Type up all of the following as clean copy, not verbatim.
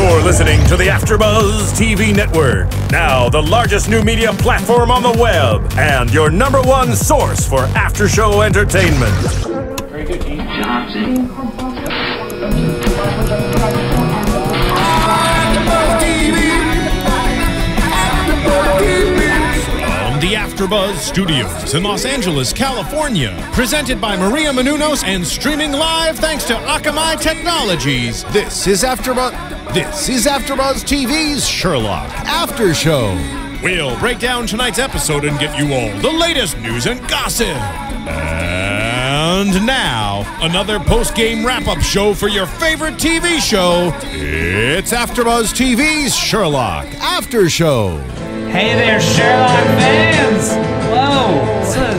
You're listening to the AFTERBUZZ TV network, now the largest new media platform on the web, and your #1 source for after-show entertainment. Very good, Johnson. The AFTERBUZZ Studios in Los Angeles, California. Presented by Maria Menounos and streaming live thanks to Akamai Technologies. This is AFTERBUZZ TV's Sherlock After Show. We'll break down tonight's episode and give you all the latest news and gossip. And now, another post-game wrap-up show for your favorite TV show. It's AFTERBUZZ TV's Sherlock After Show. Hey there, Sherlock fans! Whoa,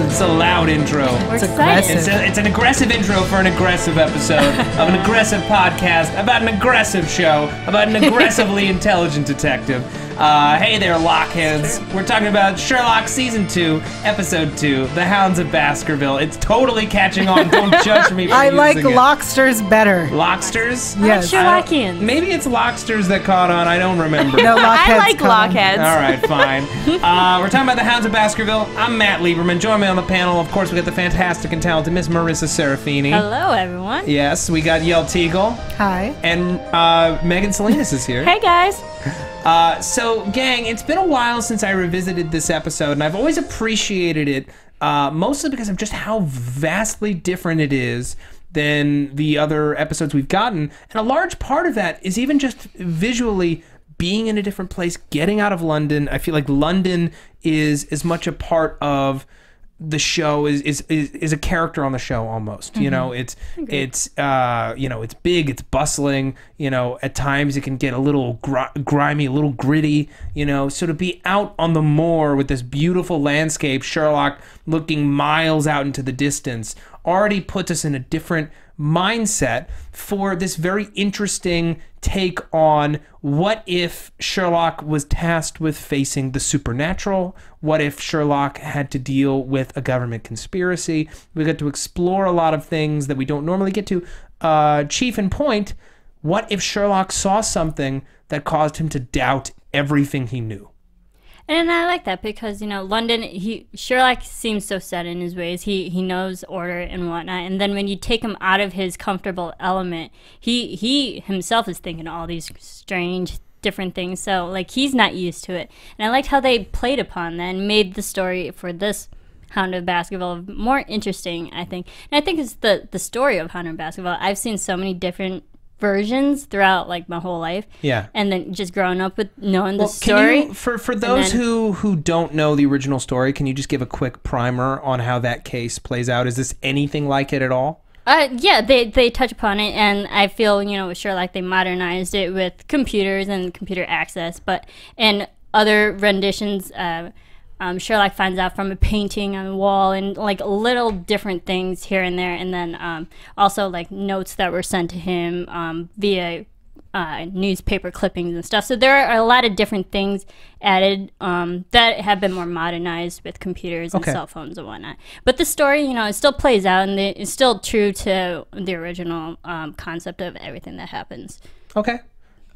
it's a loud intro. It's aggressive. It's an aggressive intro for an aggressive episode of an aggressive podcast about an aggressive show about an aggressively intelligent detective. Hey there, lockheads. We're talking about Sherlock Season 2, Episode 2, The Hounds of Baskerville. It's totally catching on. Don't judge me for I like using it. Locksters better. Locksters? Yes. Sherlockians. Maybe it's Locksters that caught on. I don't remember. No, Lockheads. I like Lockheads. All right, fine. We're talking about the Hounds of Baskerville. I'm Matt Lieberman. Join me on the panel. Of course, we got the fantastic and talented Miss Marisa Serafini. Hello, everyone. Yes, we got Yael Tygiel. Hi. And Megan Salinas is here. Hey, guys. So, gang, it's been a while since I revisited this episode, and I've always appreciated it, mostly because of just how vastly different it is than the other episodes we've gotten. And a large part of that is even just visually being in a different place, getting out of London. I feel like London is as much a part of the show is a character on the show almost. You know, it's you know, it's big, it's bustling, you know, at times it can get a little grimy, a little gritty, you know. So to be out on the moor with this beautiful landscape, Sherlock looking miles out into the distance, already puts us in a different mindset for this very interesting take on what if Sherlock was tasked with facing the supernatural? What if Sherlock had to deal with a government conspiracy? We got to explore a lot of things that we don't normally get to. Chief and point, what if Sherlock saw something that caused him to doubt everything he knew? And I like that because, you know, London, Sherlock seems so set in his ways. He knows order and whatnot. And then when you take him out of his comfortable element, he himself is thinking all these strange, different things. So, like, he's not used to it. And I liked how they played upon that and made the story for this Hound of Baskerville more interesting, I think. And I think it's the story of Hound of Baskerville. I've seen so many different versions throughout like my whole life, and then just growing up with knowing the story. Can you, for those who don't know the original story, can you just give a quick primer on how that case plays out? Is this anything like it at all? Yeah, they touch upon it, and I feel, you know, with Sherlock they modernized it with computers and computer access, but in other renditions Sherlock finds out from a painting on the wall and like little different things here and there, and then also like notes that were sent to him via newspaper clippings and stuff. So there are a lot of different things added that have been more modernized with computers and cell phones and whatnot. But the story, you know, it still plays out, and it's still true to the original concept of everything that happens. Okay.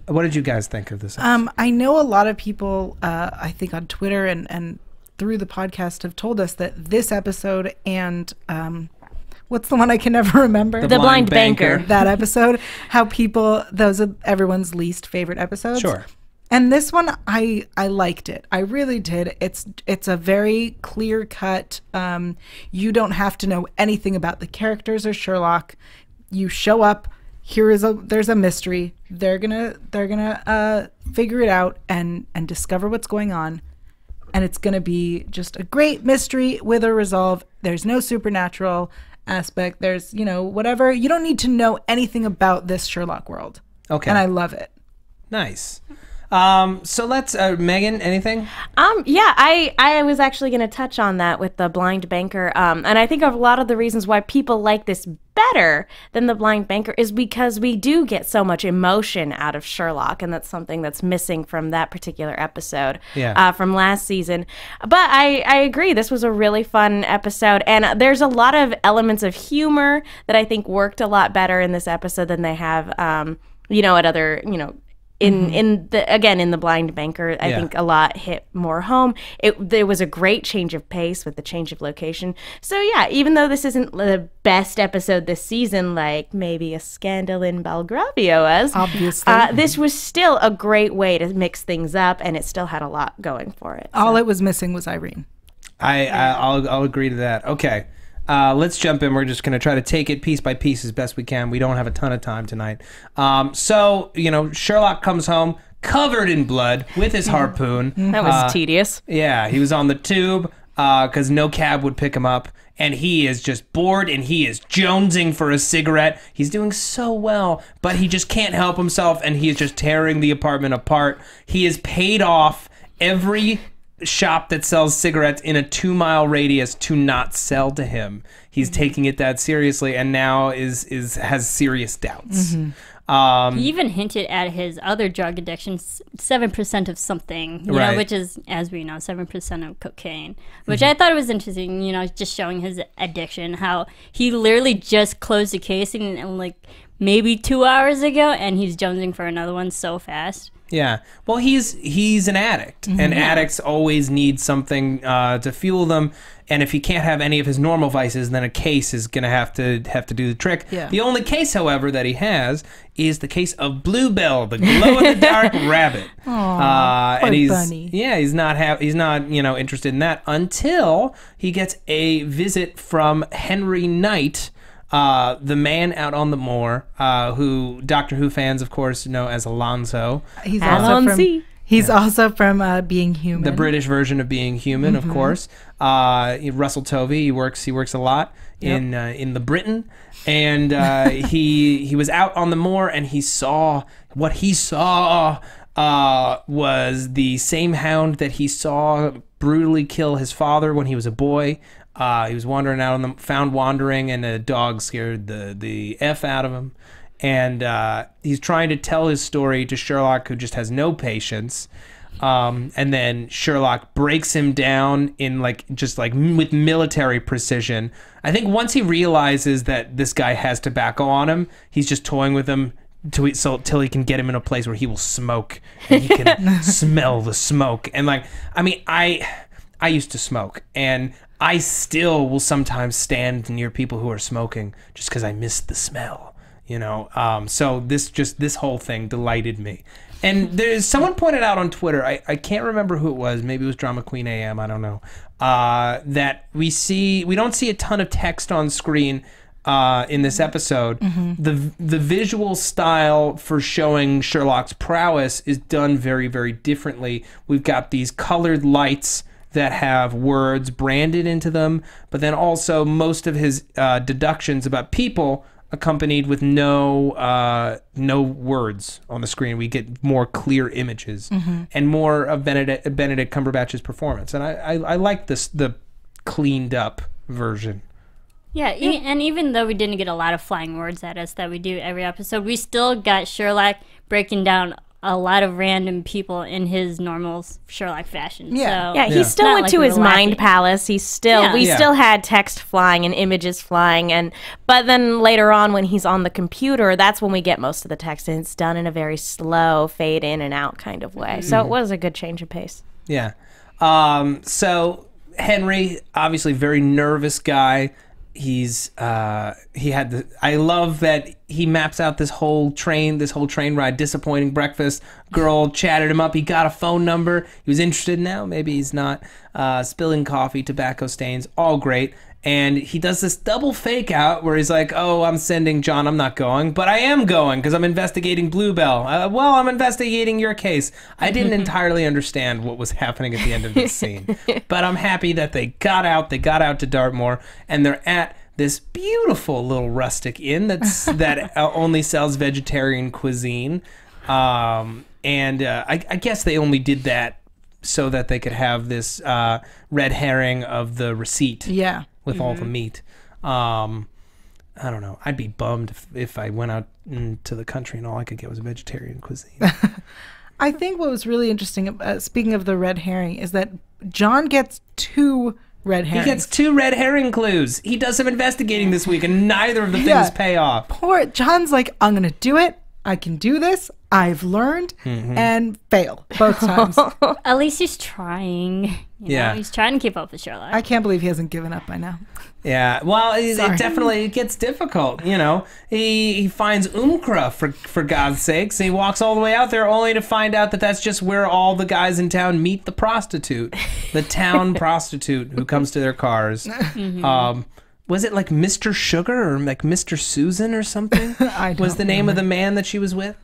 What did you guys think of this episode? I know a lot of people, I think on Twitter and through the podcast have told us that this episode and what's the one I can never remember? The Blind Banker. That episode, how people, those are everyone's least favorite episodes. Sure. And this one, I liked it. I really did. It's a very clear cut. You don't have to know anything about the characters or Sherlock. You show up. There's a mystery. They're gonna figure it out and discover what's going on. And it's going to be just a great mystery with a resolve. There's no supernatural aspect. There's, you know, whatever. You don't need to know anything about this Sherlock world. Okay. And I love it. Nice. So let's, Megan, anything? Yeah, I was actually going to touch on that with the Blind Banker. And I think a lot of the reasons why people like this better than the Blind Banker is because we do get so much emotion out of Sherlock, and that's something that's missing from that particular episode from last season. But I agree, this was a really fun episode, and there's a lot of elements of humor that I think worked a lot better in this episode than they have, you know, at other, you know, in the Blind Banker, I think a lot hit more home. There was a great change of pace with the change of location. So yeah, even though this isn't the best episode this season, like maybe A Scandal in Belgravia was, obviously, this was still a great way to mix things up, and it still had a lot going for it. All it was missing was Irene. I'll agree to that. Okay. Let's jump in. We're just going to try to take it piece by piece as best we can. We don't have a ton of time tonight. So, Sherlock comes home covered in blood with his harpoon. That was tedious. Yeah, he was on the tube because no cab would pick him up. And he is just bored and he is jonesing for a cigarette. He's doing so well, but he just can't help himself and he is just tearing the apartment apart. He is paid off every shop that sells cigarettes in a 2-mile radius to not sell to him. He's taking it that seriously and now has serious doubts. He even hinted at his other drug addiction, 7% of something, you know, which is, as we know, 7% of cocaine, which I thought was interesting, just showing his addiction, how he literally just closed the case in like maybe 2 hours ago and he's jonesing for another one so fast. Yeah. Well, he's an addict, and addicts always need something to fuel them. And if he can't have any of his normal vices, then a case is going to have to do the trick. Yeah. The only case, however, that he has is the case of Bluebell, the glow-in-the-dark rabbit. Aww, and he's bunny. he's not interested in that until he gets a visit from Henry Knight. The man out on the moor, who Doctor Who fans, of course, know as Alonso. He's also from Being Human. The British version of Being Human, of course. Russell Tovey, he works a lot in the Britain, and he was out on the moor, and he saw what he saw was the same hound that he saw brutally kill his father when he was a boy. He was wandering out found wandering, and a dog scared the F out of him. And he's trying to tell his story to Sherlock, who just has no patience. And then Sherlock breaks him down in with military precision. I think once he realizes that this guy has tobacco on him, he's just toying with him till he can get him in a place where he will smoke and he can smell the smoke. And I used to smoke, and I still will sometimes stand near people who are smoking just because I miss the smell, So this whole thing delighted me. And there's someone pointed out on Twitter, I can't remember who it was, maybe it was Drama Queen AM, I don't know, that we don't see a ton of text on screen in this episode. The visual style for showing Sherlock's prowess is done very, very differently. We've got these colored lights that have words branded into them, but then also most of his deductions about people accompanied with no words on the screen. We get more clear images and more of Benedict Cumberbatch's performance. And I like the cleaned up version. Yeah, and even though we didn't get a lot of flying words at us that we do every episode, we still got Sherlock breaking down a lot of random people in his normal Sherlock fashion. Yeah, he still went to his mind palace. We still had text flying and images flying, but then later on when he's on the computer, that's when we get most of the text, and it's done in a very slow fade in and out kind of way. So it was a good change of pace. Yeah. So Henry, obviously very nervous guy. I love that he maps out this whole train ride, disappointing breakfast. Girl chatted him up. He got a phone number. He was interested now. Maybe he's not. Spilling coffee, tobacco stains, all great. And he does this double fake out where he's like, oh, I'm sending John. I'm not going, but I am going because I'm investigating Bluebell. Well, I'm investigating your case. I didn't entirely understand what was happening at the end of this scene, but I'm happy that they got out to Dartmoor, and they're at this beautiful little rustic inn that only sells vegetarian cuisine. I guess they only did that so that they could have this red herring of the receipt. Yeah. With all the meat. I don't know. I'd be bummed if I went out into the country and all I could get was vegetarian cuisine. I think what was really interesting, speaking of the red herring, is that John gets 2 red herrings. He gets 2 red herring clues. He does some investigating this week, and neither of the things pay off. Poor John's like, I'm going to do it. I can do this. I've learned, and fail both times. At least he's trying. You know, he's trying to keep up with Sherlock. I can't believe he hasn't given up by now. Yeah, well, it definitely gets difficult, you know. He finds Mycroft, for God's sakes, and he walks all the way out there only to find out that that's just where all the guys in town meet the prostitute, the town prostitute who comes to their cars. Was it like Mr. Sugar or like Mr. Susan or something? Was the name of the man that she was with?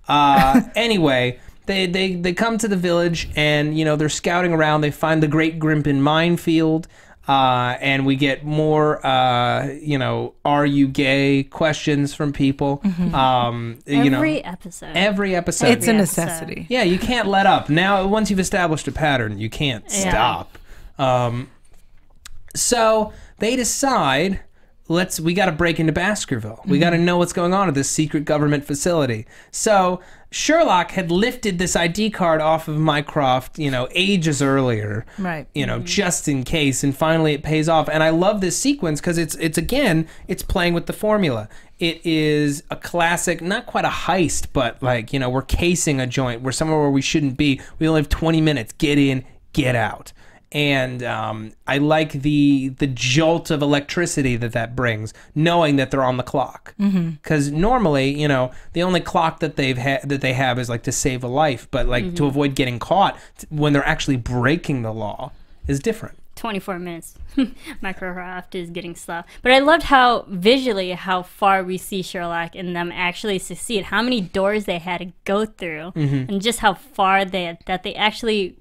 Anyway, they come to the village and, you know, they're scouting around. They find the Great Grimpen minefield. And we get more, you know, are you gay questions from people. Every episode. It's a necessity. Yeah, you can't let up. Now, once you've established a pattern, you can't stop. So they decide, we got to break into Baskerville. We got to know what's going on at this secret government facility. So Sherlock had lifted this ID card off of Mycroft, you know, ages earlier. Right. You know, just in case, and finally it pays off. And I love this sequence because it's playing with the formula. It is a classic, not quite a heist, but like, you know, we're casing a joint. We're somewhere where we shouldn't be. We only have 20 minutes. Get in, get out. And I like the jolt of electricity that brings, knowing that they're on the clock. Because normally, you know, the only clock that they have is like to save a life, but like to avoid getting caught when they're actually breaking the law is different. 24 minutes. Mycroft is getting slow. But I loved how visually how far we see Sherlock and them actually succeed. How many doors they had to go through, and just how far they actually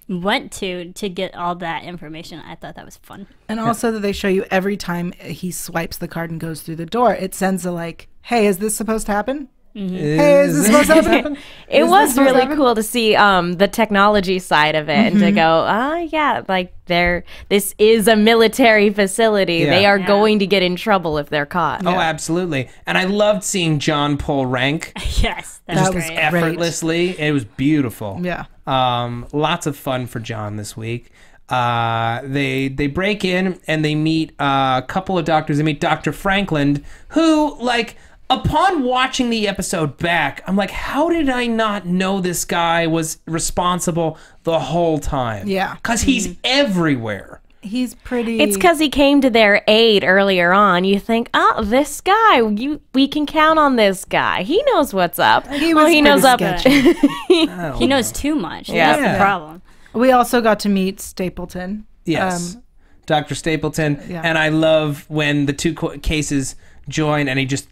went to get all that information. I thought that was fun. And also that they show you every time he swipes the card and goes through the door, it sends a like, hey, is this supposed to happen? Hey, is this supposed to happen? It was really cool to see the technology side of it and to go, yeah, like this is a military facility. Yeah. They are going to get in trouble if they're caught. Oh, absolutely. And I loved seeing John pull rank. Yes, that was great. Effortlessly. It was beautiful. Yeah. Lots of fun for John this week. They break in and they meet a couple of doctors. They meet Dr. Frankland, who, like, upon watching the episode back, I'm like, how did I not know this guy was responsible the whole time? Yeah. Because he's everywhere. He's pretty... It's because he came to their aid earlier on. You think, oh, this guy, we can count on this guy. He knows what's up. He knows up. He knows too much. Yeah. That's the problem. We also got to meet Stapleton. Yes. Dr. Stapleton. Yeah. And I love when the two cases join and he just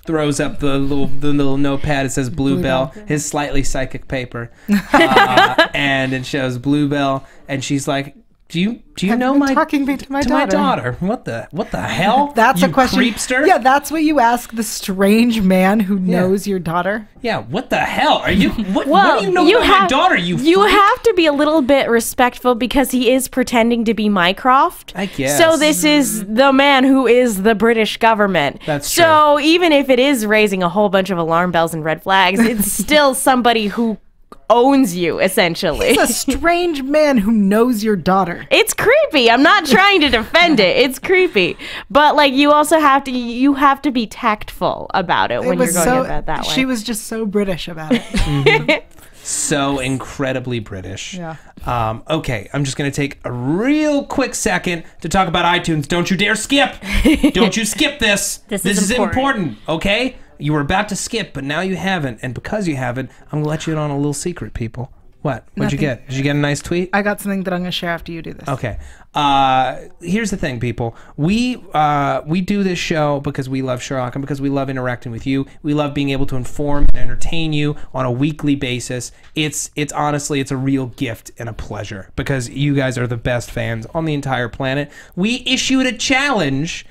throws up the little notepad. It says Bluebell, his slightly psychic paper, and it shows Bluebell, and she's like, "Do you know my talking to my daughter? What the hell? That's a question. Creepster. Yeah, that's what you ask the strange man who knows your daughter. Yeah, what the hell are you? What do you know about my daughter? You have to be a little bit respectful because he is pretending to be Mycroft. I guess. So this is the man who is the British government. That's true. So even if it is raising a whole bunch of alarm bells and red flags, it's still somebody who owns you, essentially. He's a strange man who knows your daughter. It's creepy. I'm not trying to defend it. It's creepy. But like you also have to be tactful about it when you're going about it that way. She was just so British about it. So incredibly British. Yeah. Okay, I'm just going to take a real quick second to talk about iTunes. Don't you dare skip. Don't you skip this. This is important. Okay? You were about to skip, but now you haven't. And because you haven't, I'm going to let you in on a little secret, people. What? What'd you get? Did you get a nice tweet? I got something that I'm going to share after you do this. Okay. Here's the thing, people. We do this show because we love Sherlock and because we love interacting with you. We love being able to inform and entertain you on a weekly basis. It's honestly, it's a real gift and a pleasure because you guys are the best fans on the entire planet. We issued a challenge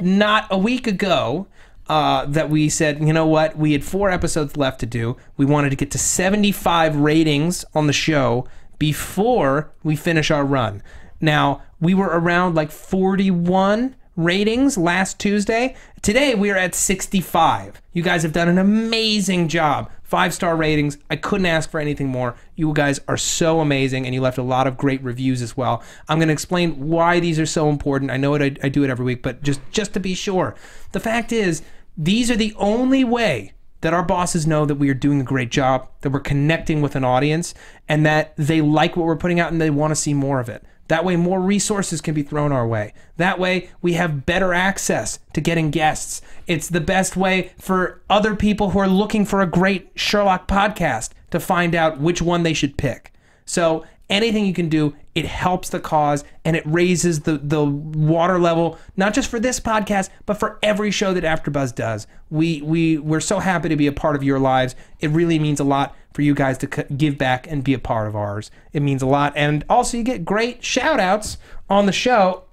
not a week ago. That we said, you know what, we had 4 episodes left to do. We wanted to get to 75 ratings on the show before we finish our run. Now, we were around like 41 ratings last Tuesday. Today, we are at 65. You guys have done an amazing job. 5-star ratings. I couldn't ask for anything more. You guys are so amazing, and you left a lot of great reviews as well. I'm going to explain why these are so important. I know I do it every week, but just to be sure. The fact is, these are the only way that our bosses know that we are doing a great job, that we're connecting with an audience, and that they like what we're putting out and they want to see more of it. That way, more resources can be thrown our way. That way, we have better access to getting guests. It's the best way for other people who are looking for a great Sherlock podcast to find out which one they should pick. So anything you can do, it helps the cause, and it raises the water level, not just for this podcast, but for every show that AfterBuzz does. We're so happy to be a part of your lives. It really means a lot for you guys to give back and be a part of ours. It means a lot. And also, you get great shout-outs on the show.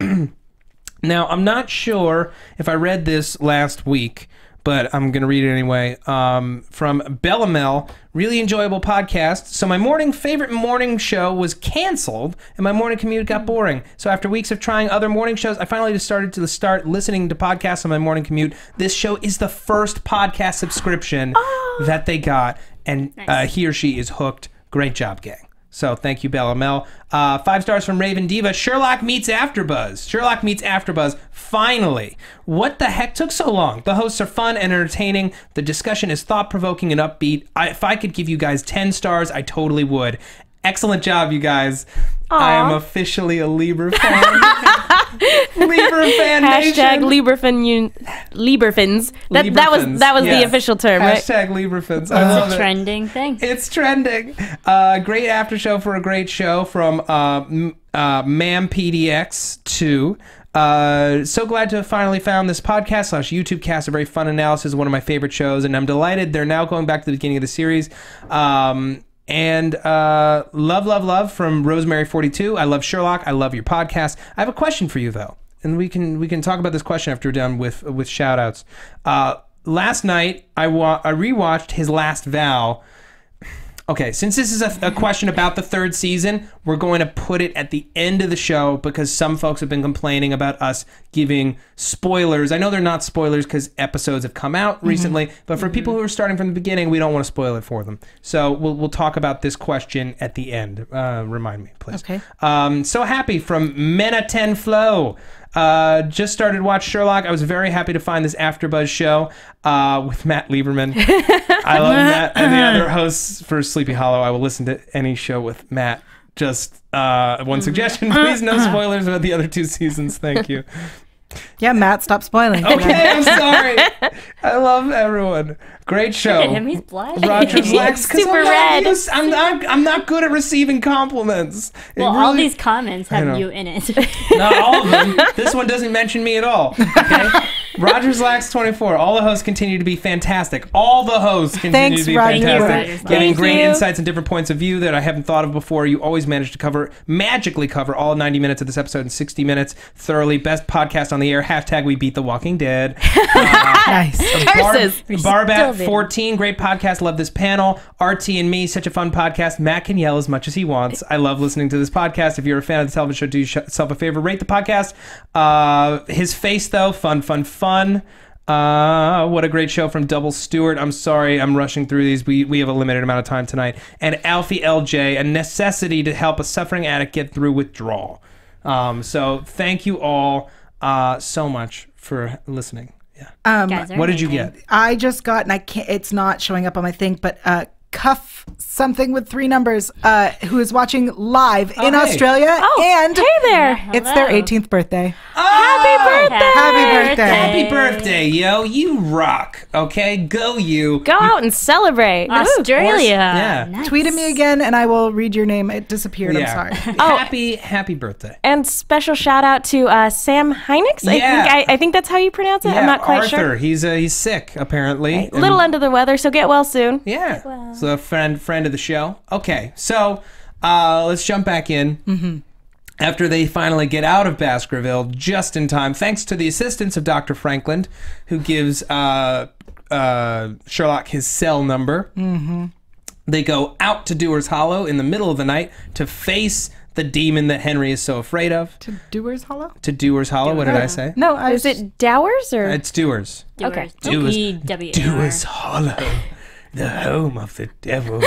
Now, I'm not sure if I read this last week, but I'm going to read it anyway. From Bellamel, really enjoyable podcast. So my favorite morning show was canceled, and my morning commute got boring. So after weeks of trying other morning shows, I finally decided to start listening to podcasts on my morning commute. This show is the first podcast subscription that they got, and he or she is hooked. Great job, gang. So thank you, Bella Mel. 5 stars from Raven Diva. Sherlock meets AfterBuzz. Sherlock meets AfterBuzz. Finally. What the heck took so long? The hosts are fun and entertaining. The discussion is thought-provoking and upbeat. If I could give you guys 10 stars, I totally would. Excellent job, you guys. Aww. I am officially a Lieber fan. Lieber fan nation. Hashtag Lieberfins. That was the official term, right? Hashtag Lieberfins. I love It's a trending thing. It's trending. Great after show for a great show from MamPDX2. So glad to have finally found this podcast / YouTube cast. A very fun analysis of one of my favorite shows, and I'm delighted they're now going back to the beginning of the series. And love from Rosemary42. I love Sherlock. I love your podcast. I have a question for you, though, and we can talk about this question after we're done with shout outs. Last night I rewatched His Last Vow. Okay, since this is a question about the 3rd season, we're going to put it at the end of the show because some folks have been complaining about us giving spoilers. I know they're not spoilers because episodes have come out recently, but for people who are starting from the beginning, we don't want to spoil it for them. So we'll talk about this question at the end. Remind me, please. Okay. So happy from Mena10 Flow. Just started watch Sherlock. I was very happy to find this AfterBuzz show with Matt Lieberman. I love Matt and the other hosts for Sleepy Hollow. I will listen to any show with Matt. Just one suggestion, please, no spoilers about the other 2 seasons. Thank you. Yeah, Matt, stop spoiling. Okay, I'm sorry. I love everyone. Great show. Look at him, he's blushing. Roger's Lex, super red. I'm not good at receiving compliments. Well, all these comments have you in it. Not all of them. This one doesn't mention me at all. Okay. Roger's Lax 24. All the hosts continue to be fantastic. All the hosts continue to be fantastic. Giving great insights and different points of view that I haven't thought of before. You always manage to magically cover all 90 minutes of this episode in 60 minutes thoroughly. Best podcast on the air. Hashtag we beat The Walking Dead. Nice. Barbat14. Great podcast. Love this panel. RT and me. Such a fun podcast. Matt can yell as much as he wants. I love listening to this podcast. If you're a fan of the television show, do yourself a favor. Rate the podcast. His face, though. Fun. What a great show from Double Stewart. I'm sorry I'm rushing through these. We have a limited amount of time tonight. And Alfie LJ, a necessity to help a suffering addict get through withdrawal. So thank you all so much for listening. Yeah. What did you get? I just got, and I can't, it's not showing up on my thing, but Cuff something with 3 numbers, who is watching live in Australia. And hey there. It's their 18th birthday. Happy birthday! Happy birthday! Happy birthday, yo! You rock. Okay, go you. Go out and celebrate. Australia. Yeah. Nice. Tweet at me again, and I will read your name. It disappeared. I'm sorry. Happy birthday! And special shout out to Sam Hynix. I think that's how you pronounce it. Yeah, I'm not quite Arthur. sure. He's sick apparently. A little under the weather, so get well soon. Yeah. Well. So a friend of the show. Okay, so let's jump back in. Mm-hmm. After they finally get out of Baskerville just in time, thanks to the assistance of Dr. Frankland, who gives Sherlock his cell number. Mm-hmm. They go out to Dewar's Hollow in the middle of the night to face the demon that Henry is so afraid of. To Dewar's Hollow? To Dewar's Hollow. What did I say? No, is it Dowers or? It's Dewar's. Okay. Dewar's Hollow. The home of the devil.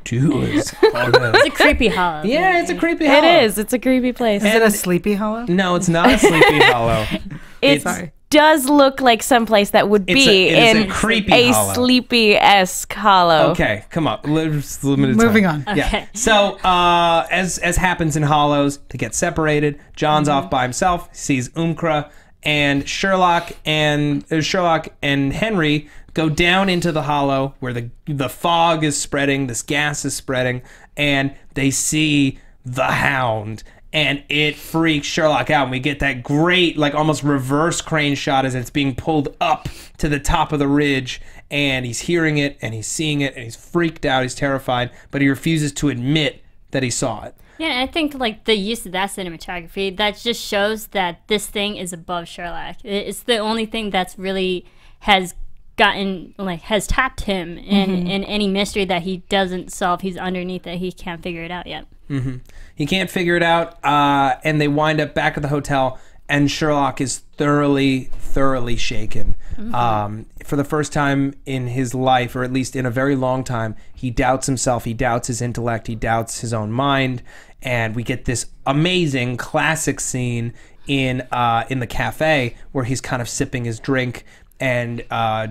Dewar's Hollow. It's a creepy hollow. Yeah, it's a creepy hollow. It is. It's a creepy place. Is it a sleepy hollow? No, it's not a sleepy hollow. It's does look like someplace that would be it is in a creepy hollow. Sleepy-esque hollow. Okay, come on. Limited Moving time. on. Yeah. So, as happens in hollows, they get separated. John's off by himself. He sees Umkra, and Sherlock and Henry go down into the hollow where the fog is spreading, this gas is spreading, and they see the Hound. And it freaks Sherlock out. And we get that great, like, almost reverse crane shot as it's being pulled up to the top of the ridge. And he's hearing it, and he's seeing it, and he's freaked out, he's terrified, but he refuses to admit that he saw it. Yeah, and I think like the use of that cinematography, that just shows that this thing is above Sherlock. It's the only thing that's really has tapped him in any mystery that he doesn't solve. He's underneath it. He can't figure it out yet. He can't figure it out, and they wind up back at the hotel, and Sherlock is thoroughly shaken. For the first time in his life, or at least in a very long time, he doubts himself, he doubts his intellect, he doubts his own mind, and we get this amazing classic scene in the cafe where he's kind of sipping his drink, and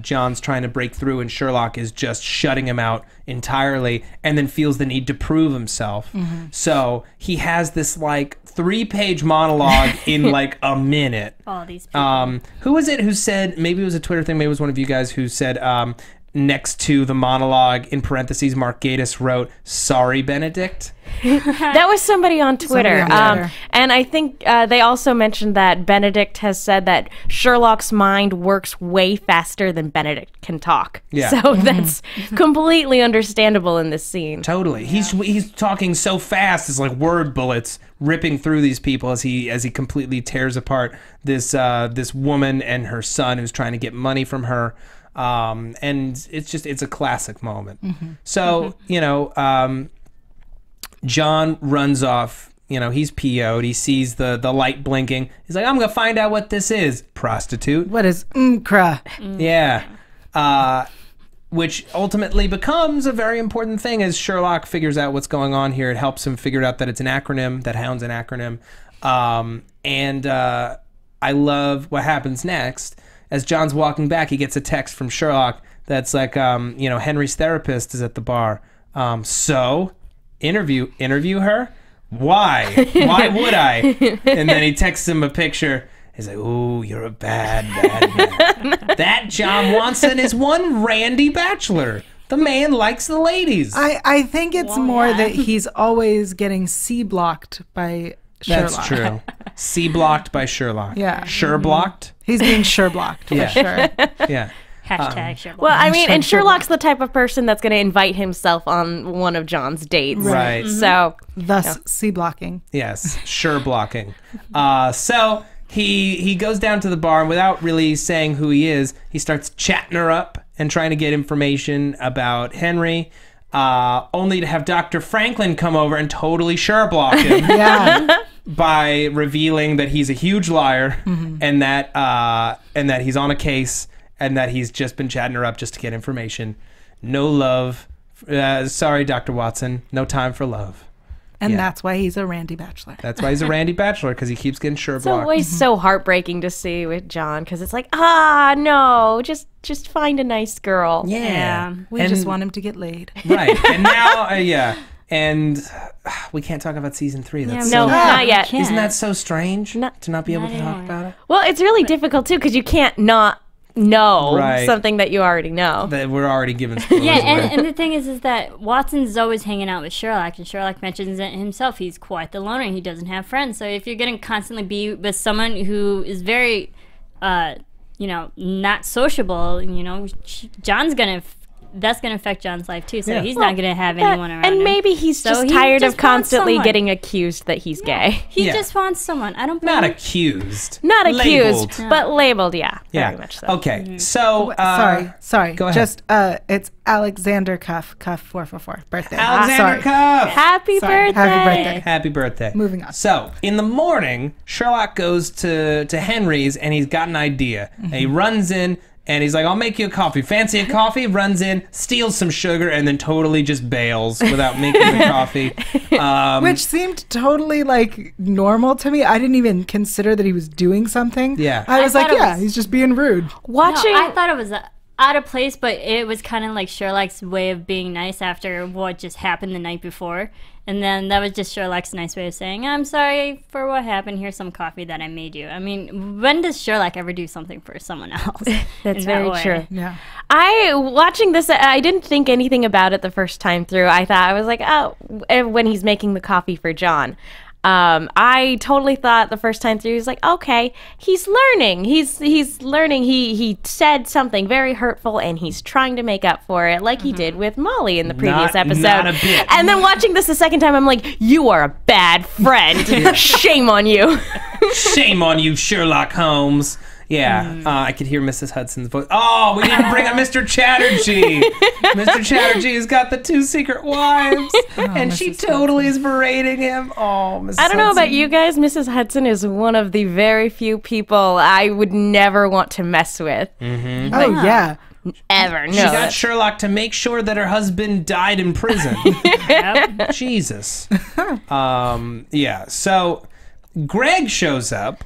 John's trying to break through, and Sherlock is just shutting him out entirely, and then feels the need to prove himself. So he has this like 3-page monologue in like a minute. All these people. Who was it who said, maybe it was a Twitter thing, maybe it was one of you guys who said, next to the monologue, in parentheses, Mark Gatiss wrote, "Sorry, Benedict." That was somebody on Twitter. Somebody on Twitter. And I think they also mentioned that Benedict has said that Sherlock's mind works way faster than Benedict can talk. Yeah. So that's completely understandable in this scene. Totally. He's talking so fast, it's like word bullets ripping through these people as he completely tears apart this woman and her son who's trying to get money from her. And it's a classic moment. So, John runs off, he's PO'd, he sees the light blinking. He's like, I'm gonna find out what this is. Prostitute. What is Umkra? Yeah. Which ultimately becomes a very important thing as Sherlock figures out what's going on here. It helps him figure out that it's an acronym, that Hound's an acronym. And I love what happens next. As John's walking back, he gets a text from Sherlock that's like, Henry's therapist is at the bar. So, interview her? Why? Why would I? And then he texts him a picture. He's like, ooh, you're a bad man. That John Watson is one randy bachelor. The man likes the ladies. I think it's more that he's always getting C-blocked by Sherlock. That's true. C-blocked by Sherlock. Yeah. Sure-blocked? He's being sure-blocked, for sure. Yeah. Hashtag Sherlock. Well, I mean, and Sherlock's the type of person that's going to invite himself on one of John's dates. Right. So, Thus, C-blocking. Yes, sure blocking. So he goes down to the bar, and without really saying who he is, he starts chatting her up and trying to get information about Henry, only to have Dr. Frankland come over and totally sure block him. Yeah. By revealing that he's a huge liar, and that he's on a case, and that he's just been chatting her up just to get information. No love. Sorry, Dr. Watson. No time for love. And that's why he's a randy bachelor. That's why he's a randy bachelor, because he keeps getting sure it's blocked. always so heartbreaking to see with John, because it's like, no, just find a nice girl. Yeah. We just want him to get laid. Right. And now, and we can't talk about season 3. That's No, not yet. Isn't that so strange to not be able to talk about it? Well, it's really difficult, too, because you can't not know Right. something that you already know. That we're already given spoilers. Yeah, away. and the thing is that Watson's always hanging out with Sherlock, and Sherlock mentions it himself. He's quite the loner. He doesn't have friends. So if you're going to constantly be with someone who is very, not sociable, John's going to... That's going to affect John's life, too. So he's not going to have anyone around him. And maybe he's just he tired just of constantly wants someone. getting accused that he's gay. He just wants someone. I don't blame Not him. accused. Not accused, Labeled. but labeled, yeah. Yeah. Very much so. Okay. So Sorry. go ahead. Just it's Alexander Cuff 444 birthday. Alexander Sorry. Cuff. Happy Sorry. birthday. Happy birthday. Happy birthday. Moving on. So, in the morning, Sherlock goes to Henry's, and he's got an idea. And he runs in, And he's like, I'll make you a coffee. Fancy a coffee? Runs in, steals some sugar, and then totally just bails without making the coffee. Which seemed totally, like, normal to me. I didn't even consider that he was doing something. Yeah. I was like, he's just being rude. Watching, no, I thought it was out of place, but it was kind of like Sherlock's way of being nice after what just happened the night before. And then that was just Sherlock's nice way of saying, I'm sorry for what happened. Here's some coffee that I made you. I mean, when does Sherlock ever do something for someone else? That's very true. Yeah. Watching this, I didn't think anything about it the first time through. I thought, I was like, oh, when he's making the coffee for John. I totally thought the first time through, he was like, okay, he's learning. He's learning. He said something very hurtful, and he's trying to make up for it, like he did with Molly in the previous episode. Not a bit. And then watching this the second time, I'm like, you are a bad friend. Shame on you. Shame on you, Sherlock Holmes. Yeah, I could hear Mrs. Hudson's voice. Oh, we didn't bring up Mr. Chatterjee. Mr. Chatterjee's got the 2 secret wives, and Mrs. she totally is berating him. Oh, Mrs. I don't know about Hudson. you guys. Mrs. Hudson is one of the very few people I would never want to mess with. Mm-hmm. Oh, yeah. Ever. No. She got Sherlock to make sure that her husband died in prison. Jesus. Yeah, so Greg shows up.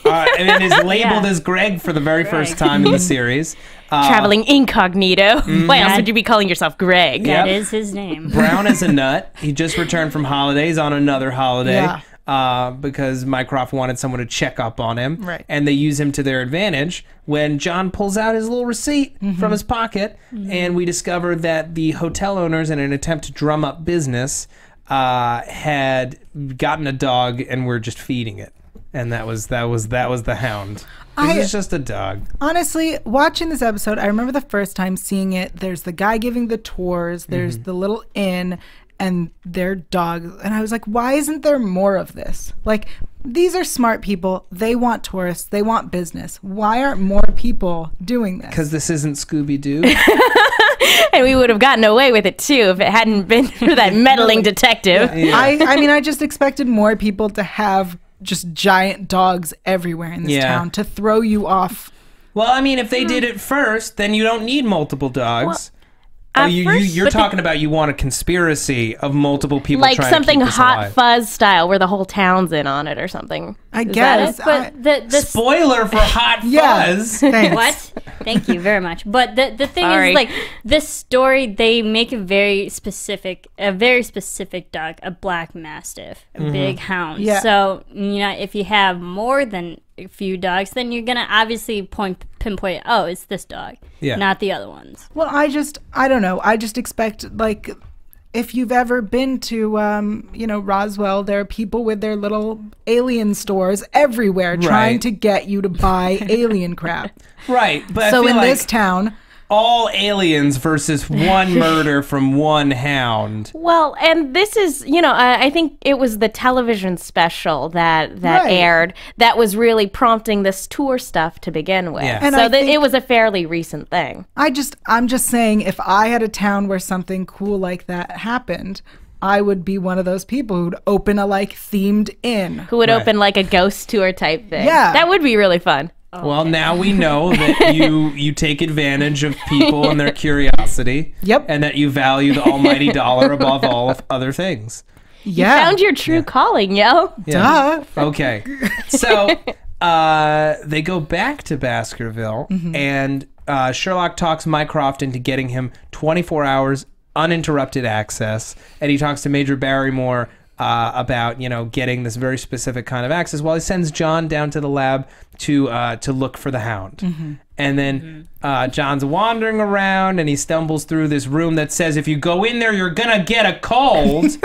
And is labeled as Greg for the very first time in the series. Traveling incognito. Why else would you be calling yourself Greg? That is his name. Brown as a nut. He just returned from holidays on another holiday. Because Mycroft wanted someone to check up on him. Right. And they use him to their advantage when John pulls out his little receipt from his pocket. And we discover that the hotel owners, in an attempt to drum up business, had gotten a dog and were just feeding it. And that was the Hound. This is just a dog. Honestly, watching this episode, I remember the first time seeing it. There's the guy giving the tours. There's the little inn, and their dogs. And I was like, why isn't there more of this? Like, these are smart people. They want tourists. They want business. Why aren't more people doing this? Because this isn't Scooby-Doo. And we would have gotten away with it too if it hadn't been for that meddling detective. Yeah. I mean, I just expected more people to have just giant dogs everywhere in this town to throw you off. Well, I mean, if they did it first, then you don't need multiple dogs. First, you're talking about you want a conspiracy of multiple people like trying something to keep this Hot alive. Fuzz style where the whole town's in on it or something. I Is guess. that it? But the Spoiler for Hot Fuzz. Thanks. what? Thank you very much. But the thing Sorry. is, like, this story, they make a very specific dog, a black mastiff, a big hound. Yeah. So, you know, if you have more than a few dogs, then you're gonna obviously pinpoint, oh, it's this dog, not the other ones. Well, I don't know. I just expect, like, if you've ever been to, Roswell, there are people with their little alien stores everywhere trying to get you to buy alien crap. Right, but So I feel in like this town, all aliens versus one murder from one hound. Well, and this is, I think it was the television special that Right. aired that was really prompting this tour stuff to begin with. Yeah. And So I think- it was a fairly recent thing. I'm just saying, if I had a town where something cool like that happened, I would be one of those people who'd open a, like, themed inn. Who would Right. open like a ghost tour type thing. Yeah. That would be really fun. Well, now we know that you take advantage of people and their curiosity. Yep. And that you value the almighty dollar above all other things. Yeah. Found your true calling, yo. Duh. Okay. So they go back to Baskerville, and Sherlock talks Mycroft into getting him 24 hours uninterrupted access, and he talks to Major Barrymore about getting this very specific kind of access, while he sends John down to the lab to look for the Hound. And then John's wandering around, and he stumbles through this room that says, if you go in there, you're gonna get a cold.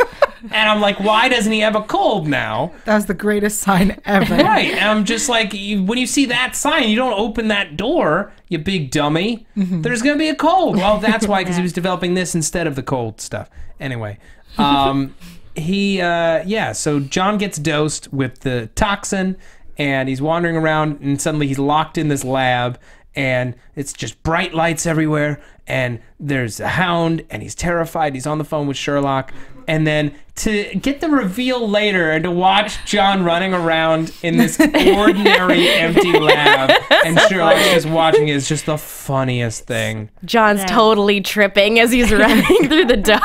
And I'm like, why doesn't he have a cold now? That was the greatest sign ever. Right. And I'm just like, when you see that sign, you don't open that door, you big dummy. There's going to be a cold. Well, that's why, because he was developing this instead of the cold stuff. Anyway, so John gets dosed with the toxin, and he's wandering around, and suddenly he's locked in this lab, and it's just bright lights everywhere, and there's a Hound, and he's terrified. He's on the phone with Sherlock. And then to get the reveal later and to watch John running around in this ordinary empty lab and Sherlock's just watching it is just the funniest thing. John's totally tripping as he's running through the dark.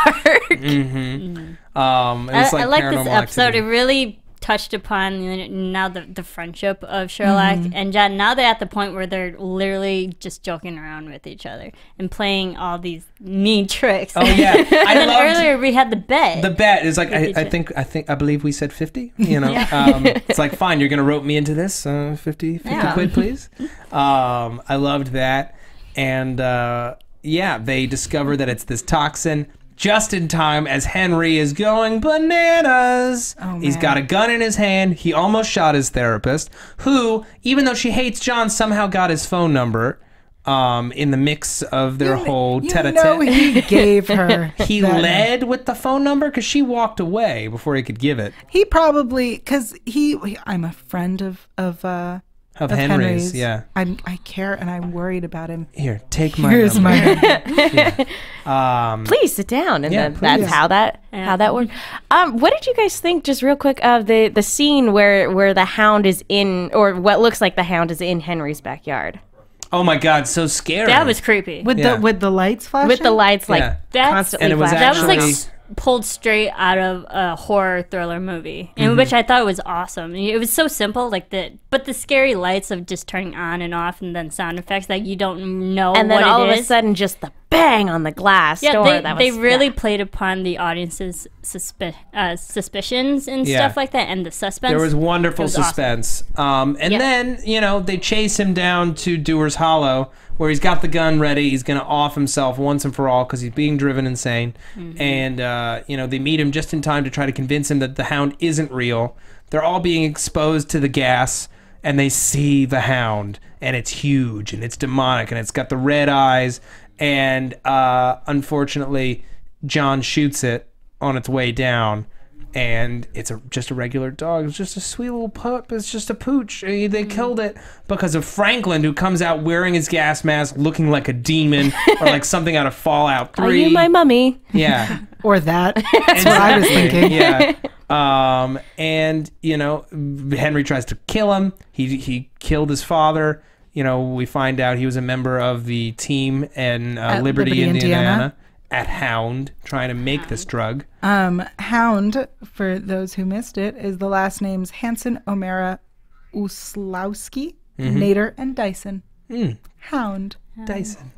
I like this episode. Activity. It really touched upon now the friendship of Sherlock and John. Now they're at the point where they're literally just joking around with each other and playing all these mean tricks. Oh yeah, and then earlier we had the bet. The bet is like I believe we said 50. You know, it's like fine, you're gonna rope me into this 50 quid, please. I loved that, and they discover that it's this toxin. Just in time as Henry is going bananas. Oh, he's got a gun in his hand. He almost shot his therapist, who, even though she hates John, somehow got his phone number in the mix of their whole tete-a-tete. He gave her. He led with the phone number because she walked away before he could give it. He probably, because I'm a friend of Henry's. Yeah. I care and I'm worried about him. Here, take my Here's number. Please sit down, and then that's how that worked. What did you guys think, just real quick, of the scene where the Hound is in, or what looks like the Hound is in Henry's backyard? Oh my God, so scary. That was creepy. With the lights flashing? With the lights constantly flashing. That was like pulled straight out of a horror thriller movie, in which I thought was awesome. It was so simple, but the scary lights of just turning on and off, and then sound effects that you don't know. And then all of a sudden, just the bang on the glass door. They really played upon the audience's suspicions and stuff like that, and the suspense. There was wonderful suspense. Awesome. Then they chase him down to Dewar's Hollow, where he's got the gun ready. He's going to off himself once and for all because he's being driven insane. And, they meet him just in time to try to convince him that the Hound isn't real. They're all being exposed to the gas, and they see the Hound, and it's huge, and it's demonic, and it's got the red eyes. And, unfortunately, John shoots it on its way down. And it's just a regular dog. It's just a sweet little pup. It's just a pooch. They killed it because of Frankland, who comes out wearing his gas mask, looking like a demon or like something out of Fallout 3. Are you my mummy? Yeah. Or that. That's what I was thinking. Yeah. And Henry tries to kill him. He killed his father. We find out he was a member of the team in Liberty, Indiana. At Hound, trying to make this drug. Hound, for those who missed it, is the last names Hansen, O'Mara, Uslowski, Nader, and Dyson. Hound. Dyson.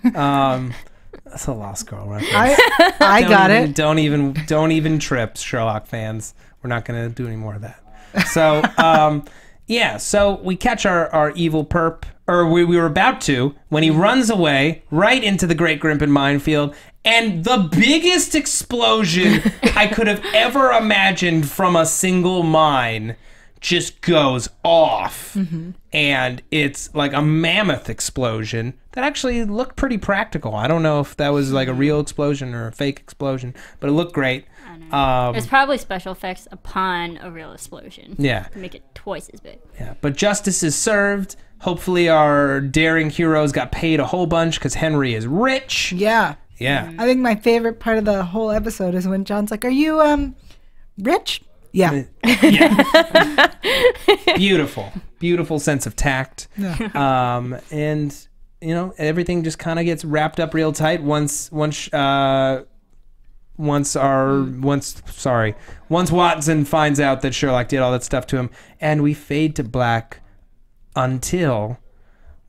That's a Lost Girl reference. I got it. Don't even trip, Sherlock fans. We're not going to do any more of that. So, so we catch our evil perp, or we were about to, when he runs away right into the Great Grimpen minefield, and the biggest explosion I could have ever imagined from a single mine just goes off. And it's like a mammoth explosion that actually looked pretty practical. I don't know if that was like a real explosion or a fake explosion, but it looked great. I know. It's probably special effects upon a real explosion. Yeah. To make it twice as big. Yeah, but justice is served. Hopefully our daring heroes got paid a whole bunch because Henry is rich. Yeah. Yeah. I think my favorite part of the whole episode is when John's like, "Are you rich?" Yeah. Beautiful sense of tact. Yeah. And everything just kind of gets wrapped up real tight once Watson finds out that Sherlock did all that stuff to him, and we fade to black until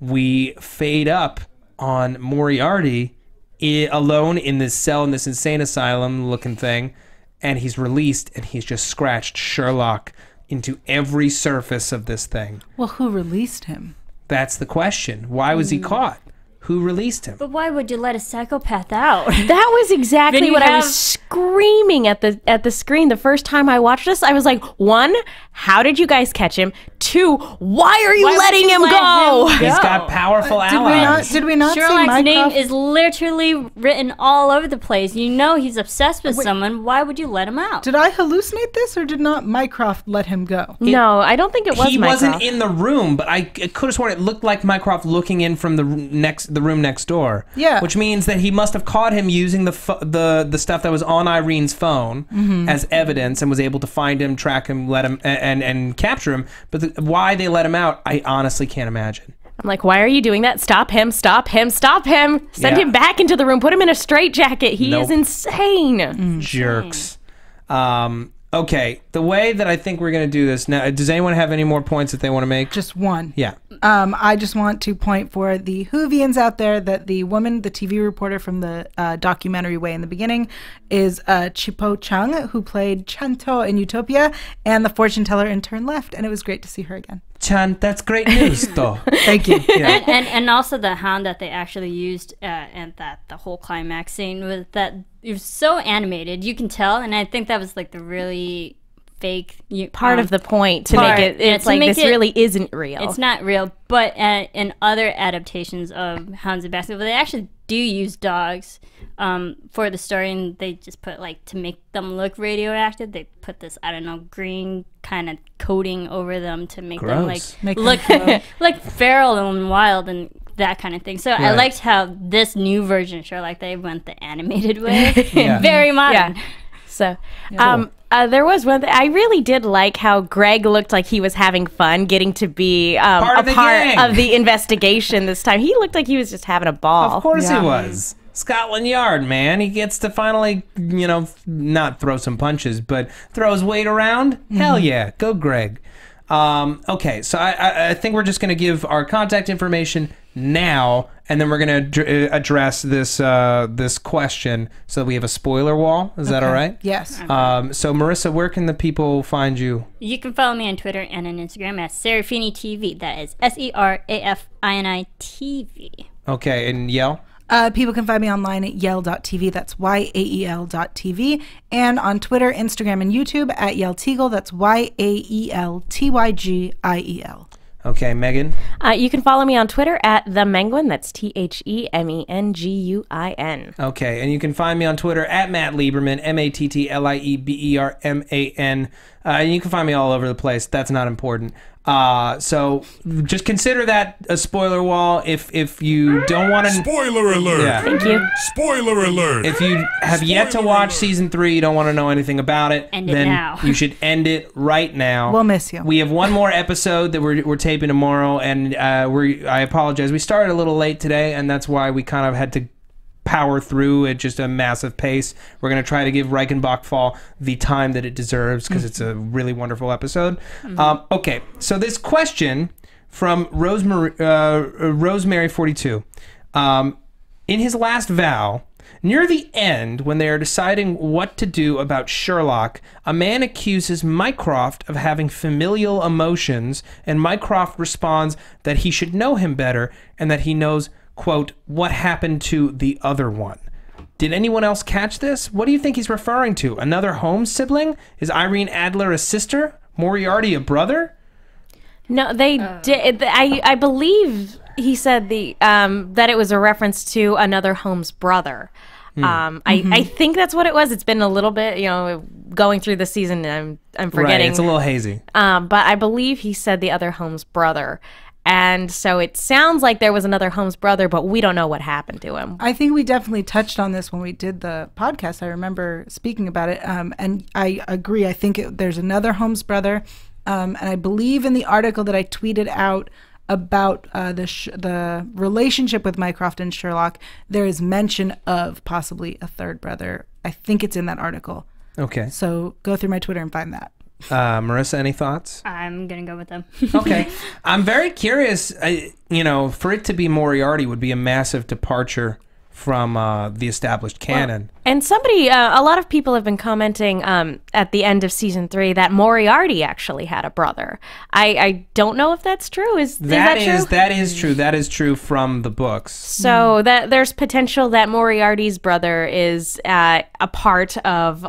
we fade up on Moriarty alone in this cell in this insane asylum looking thing, and he's released, and he's just scratched Sherlock into every surface of this thing. Well, who released him? That's the question. Why was he caught? Who released him? But why would you let a psychopath out? That was exactly what I was screaming at the screen the first time I watched this. I was like, 1, how did you guys catch him? 2. Why are you letting him go? He's got powerful allies. Did we not see Sherlock's name Mycroft? is literally written all over the place. You know he's obsessed with someone. Why would you let him out? Did I hallucinate this, or did not Mycroft let him go? No, I don't think it was He Mycroft. wasn't in the room, but I could have sworn it looked like Mycroft looking in from the room next door. Yeah. Which means that he must have caught him using the stuff that was on Irene's phone as evidence and was able to find him, track him, let him, and capture him. But why they let him out, I honestly can't imagine. I'm like, why are you doing that? Stop him, stop him, stop him. Send Yeah. him back into the room. Put him in a straitjacket. He is insane. Jerks. Okay, the way that I think we're going to do this now, does anyone have any more points that they want to make? Just one. Yeah. I just want to point for the Whovians out there that the woman, the TV reporter from the documentary way in the beginning, is Chipo Chung, who played Chanto in Utopia, and the fortune teller intern left, and it was great to see her again. Chan, that's great news, though. Thank you. Yeah. And also the Hound that they actually used and that the whole climax scene was that it was so animated, you can tell, and I think that was like the really fake Part of the point to make it, it's like this really isn't real. It's not real, but in other adaptations of Hounds of Baskerville, they actually do use dogs for the story, and they just put, like, to make them look radioactive, they put this, I don't know, green kind of coating over them to make them, like, look like feral and wild and that kind of thing. So I liked how this new version of Sherlock, they went the animated way. Very modern. Yeah. So, there was one thing. I really did like how Greg looked like he was having fun getting to be Part of the investigation this time. He looked like he was just having a ball. Of course he was. Scotland Yard, man. He gets to finally, you know, not throw some punches, but throw his weight around. Hell yeah. Go Greg. Okay, so I think we're just going to give our contact information now, and then we're going to address this this question so we have a spoiler wall. Is that all right? Yes. So Marisa, where can the people find you? You can follow me on Twitter and on Instagram at Serafini TV. That is Serafini TV. Okay, and Yael? People can find me online at yael.tv. That's yael.tv. And on Twitter, Instagram, and YouTube at Yael Tygiel. That's YaelTygiel. Okay, Megan? You can follow me on Twitter at The Menguin. That's TheMenguin. Okay, and you can find me on Twitter at Matt Lieberman, MattLieberman. And you can find me all over the place. That's not important. So just consider that a spoiler wall. If you don't want to... Spoiler alert! Yeah. Thank you. Spoiler alert! If you have yet to watch season 3, you don't want to know anything about it, then now. you should end it right now. We'll miss you. We have one more episode that we're taping tomorrow, and I apologize. We started a little late today, and that's why we kind of had to power through at just a massive pace. We're going to try to give Reichenbach Fall the time that it deserves because it's a really wonderful episode. Okay, so this question from Rosemary 42. In his last vow, near the end, when they are deciding what to do about Sherlock, a man accuses Mycroft of having familial emotions, and Mycroft responds that he should know him better and that he knows, quote, what happened to the other one. Did anyone else catch this? What do you think he's referring to? Another Holmes sibling? Is Irene Adler a sister? Moriarty a brother? No, they did. I believe he said that it was a reference to another Holmes brother. I think that's what it was. It's been a little bit, going through the season. I'm forgetting. Right, it's a little hazy. But I believe he said the other Holmes brother. And so it sounds like there was another Holmes brother, but we don't know what happened to him. I think we definitely touched on this when we did the podcast. I remember speaking about it, and I agree. I think there's another Holmes brother, and I believe in the article that I tweeted out about the relationship with Mycroft and Sherlock, there is mention of possibly a third brother. I think it's in that article. Okay. So go through my Twitter and find that. Marisa, any thoughts? I'm going to go with them. Okay. I'm very curious, for it to be Moriarty would be a massive departure from the established canon. And somebody, a lot of people have been commenting at the end of season 3 that Moriarty actually had a brother. I don't know if that's true. Is that true? That is true. That is true from the books. So that there's potential that Moriarty's brother is a part of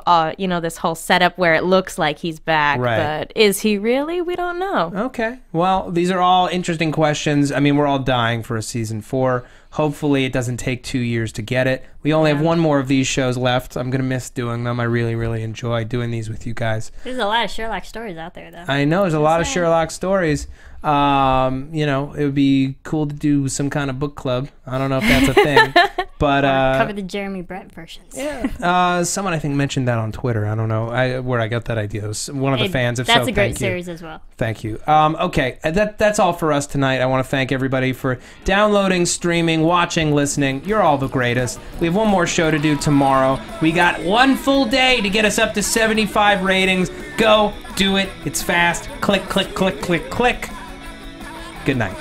this whole setup where it looks like he's back, but is he really? We don't know. Okay. Well, these are all interesting questions. I mean, we're all dying for a season 4. Hopefully it doesn't take 2 years to get it. We only have one more of these shows left. I'm going to miss doing them. I really, really enjoy doing these with you guys. There's a lot of Sherlock stories out there, though. I know. There's a lot of Sherlock stories. It would be cool to do some kind of book club. I don't know if that's a thing. But cover the Jeremy Brett versions. Yeah. Someone I think mentioned that on Twitter. I don't know where I got that idea. It was one of the fans. That's a great series as well. Thank you. Okay, that's all for us tonight. I want to thank everybody for downloading, streaming, watching, listening. You're all the greatest. We have one more show to do tomorrow. We got one full day to get us up to 75 ratings. Go do it. It's fast. Click, click, click, click, click. Good night.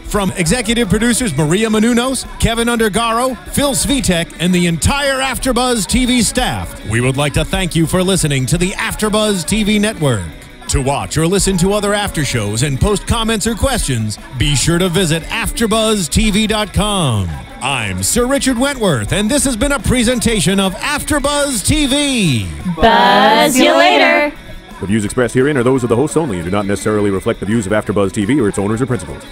From executive producers Maria Menounos, Kevin Undergaro, Phil Svitek, and the entire AfterBuzz TV staff, we would like to thank you for listening to the AfterBuzz TV network. To watch or listen to other after shows and post comments or questions, be sure to visit AfterBuzzTV.com. I'm Sir Richard Wentworth, and this has been a presentation of AfterBuzz TV. Buzz you later. The views expressed herein are those of the hosts only and do not necessarily reflect the views of AfterBuzz TV or its owners or principals.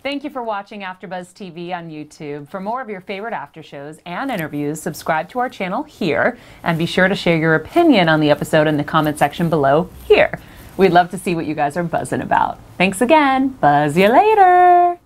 Thank you for watching AfterBuzz TV on YouTube. For more of your favorite after shows and interviews, subscribe to our channel here, and be sure to share your opinion on the episode in the comment section below here. We'd love to see what you guys are buzzing about. Thanks again. Buzz you later.